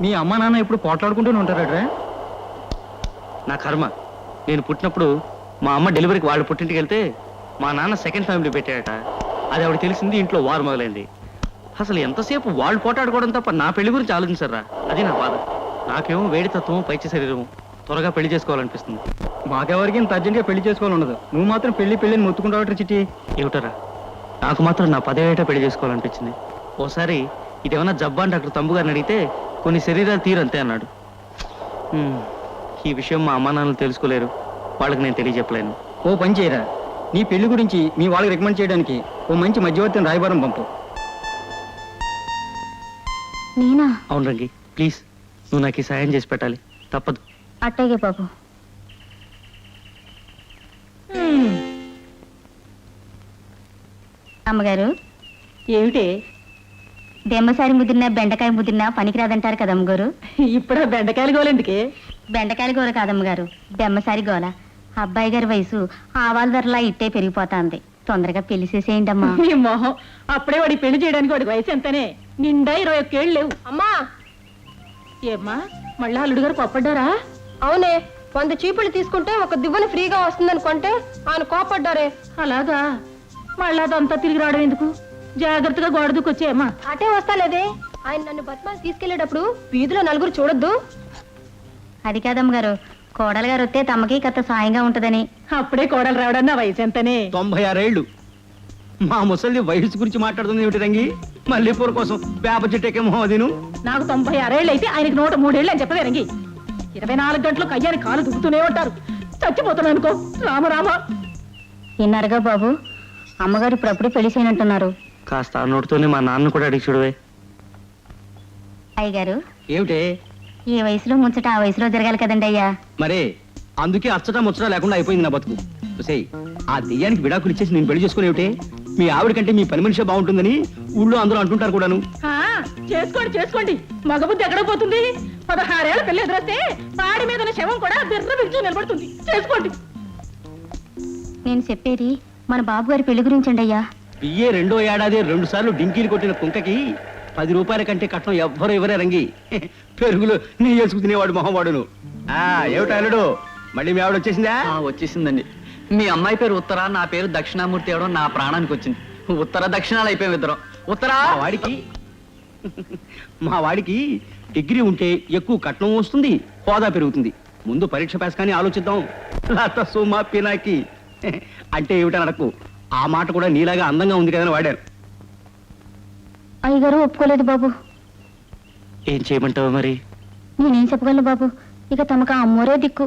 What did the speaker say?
మీ అమ్మ నాన్న ఇప్పుడు పోట్లాడుకుంటూనే ఉంటారా? నా కర్మ. నేను పుట్టినప్పుడు మా అమ్మ డెలివరీకి వాళ్ళు పుట్టింటికి వెళ్తే మా నాన్న సెకండ్ ఫ్యామిలీ పెట్టాడట. అది ఆవిడ తెలిసింది, ఇంట్లో వారు మొదలైంది. అసలు ఎంతసేపు వాళ్ళు పోటాడుకోవడం తప్ప నా పెళ్లి గురించి ఆలోచించారా? అది నా బాధ. నాకేమో వేడి తత్వం, పైచి శరీరం, త్వరగా పెళ్లి చేసుకోవాలనిపిస్తుంది. మాకెవరికి ఇంత అర్జెంట్గా పెళ్లి చేసుకోవాలని ఉండదు. నువ్వు మాత్రం పెళ్లిని మొత్తుకుంటావు చిట్టి. ఏమిటరా, నాకు మాత్రం నా 10వ ఏట పెళ్లి చేసుకోవాలనిపించింది. ఓసారి ఇదేమన్నా జబ్బా అని డాక్టర్ తంబు గారిని అడిగితే కొన్ని శరీరాలు తీరంతే అన్నాడు. ఈ విషయం మా అమ్మా నాన్నలు తెలుసుకోలేరు, వాళ్ళకి నేను తెలియజెప్పలేను. ఓ పని చేయరా, నీ పెళ్లి గురించి మీ వాళ్ళకి రికమెండ్ చేయడానికి ఓ మంచి మధ్యవర్తిని రాయబారం పంపు. నేనా? అవును రంగి, ప్లీజ్ నువ్వు నాకు ఈ సాయం చేసి పెట్టాలి, తప్పదు. అట్టగే బాబు. అమ్మగారు, ఏమిటి? దెమ్మసారి ముదిరినా బెండకాయ ముదిరినా పనికిరాదంటారు కదా అమ్మగారు. ఇప్పుడు బెండకాయలు గోలెందుకే? బెండకాయల గోల కాదమ్మగారు, దెమ్మసారి గోల. అబ్బాయి గారి వయసు ఆవాల ధరలా ఇట్టే పెరిగిపోతాంది. తొందరగా పెళ్లి చేసేయండి అమ్మా. నీ మొహం, అప్పుడే వాడి పెళ్లి చేయడానికి వాడి వయసు ఎంతనే? నిండా 21 ఏళ్ళు లేవు. అమ్మా, ఏమ్మా మళ్ళా అల్లుడు గారు కోప్పడ్డారా? అవునే, 100 చీపులు తీసుకుంటే ఒక దివ్వన ఫ్రీగా వస్తుందనుకుంటే ఆయన కోపడ్డారే. అలాగా? మళ్ళా అదంతా తిరిగి రావడం ఎందుకు? జాగ్రత్తగా గోడ దూకొచ్చేయమ్మా. అటే వస్తాలేదే, ఆయన నన్ను బతిమాలి తీసుకెళ్లేటప్పుడు వీధిలో నలుగురు చూడొద్దు. అది కాదమ్మగారు, కోడలు గారు వస్తే తమకి కథ సాయంగా ఉంటదని. అప్పుడే కోడలు రావడం నా వయసు ఎంతనే? 96 ఏళ్ళు. మా ముసలి వయసు గురించి మాట్లాడుతుంది ఏమిటి రంగి? మల్లెపూర కోసం వేప చెట్టేకేమో అదిను. నాకు 96 ఏళ్ళు అయితే ఆయనకి 103 ఏళ్ళు అని చెప్పవే రంగి. 24 గంటలు కయ్యాని కాలు దుక్కుతూనే ఉంటారు. చచ్చిపోతున్నాను అనుకో. రామ. విన్నారుగా బాబు, అమ్మగారు ఇప్పుడప్పుడు పెళ్లి చేయనంటున్నారు. కాస్త ఆ నోటితోనే మా నాన్న కూడా అడిగి చూడవే. అయ్యగారు, ఏమిటే? ఈ వయసులో ముచ్చట ఆ వయసులో జరగాలి కదండి అయ్యా. మరే అందుకే అచ్చట ముచ్చట లేకుండా అయిపోయింది నా బతుకు. చూసేయ్, ఆ దెయ్యానికి విడాకులు ఇచ్చేసి నేను పెళ్లి చేసుకునేవిటే? మీ ఆవిడ కంటే మీ పని మనిషే బాగుంటుందని ఊళ్ళో అందరూ అంటుంటారు కూడాను. చేసుకోండి. మగబుద్ధి ఎక్కడ పోతుంది? 16 ఏళ్ల పెళ్లి ఎదురొస్తే పాడి మీద శవం కూడా బిర్ర బిర్చి నిలబడుతుంది. చేసుకోండి. నేను చెప్పేది మన బాబు గారి పెళ్లి గురించండి అయ్యా. బియ్యే 2వ ఏడాది 2 సార్లు డింకీలు కొట్టిన కుంకకి 10 రూపాయల కంటే కట్నం ఎవ్వరు ఇవ్వరే రంగి. పెరుగులు నీ వేసుకు తినేవాడు మొహవాడును. ఏమిటా అల్లుడు, మళ్ళీ మీ ఆవిడ వచ్చేసిందా? వచ్చేసిందండి. మీ అమ్మాయి పేరు ఉత్తర, నా పేరు దక్షిణామూర్తి అవడం నా ప్రాణానికి వచ్చింది. ఉత్తర దక్షిణాలు అయిపోయాం ఇద్దరం. ఉత్తరా మా వాడికి డిగ్రీ ఉంటే ఎక్కువ కట్నం వస్తుంది, హోదా పెరుగుతుంది. ముందు పరీక్ష పాస్ కానీ ఆలోచిద్దాం. లత సుమా పినాకి అంటే ఏమిటని అడకు. ఆ మాట కూడా నీలాగా అందంగా ఉంది కదని వాడారు. అయ్యగారు ఒప్పుకోలేదు బాబు. ఏం చేయమంటావు మరి? నేనేం చెప్పగలను బాబు, ఇక తమకు ఆ అమ్మోరే దిక్కు.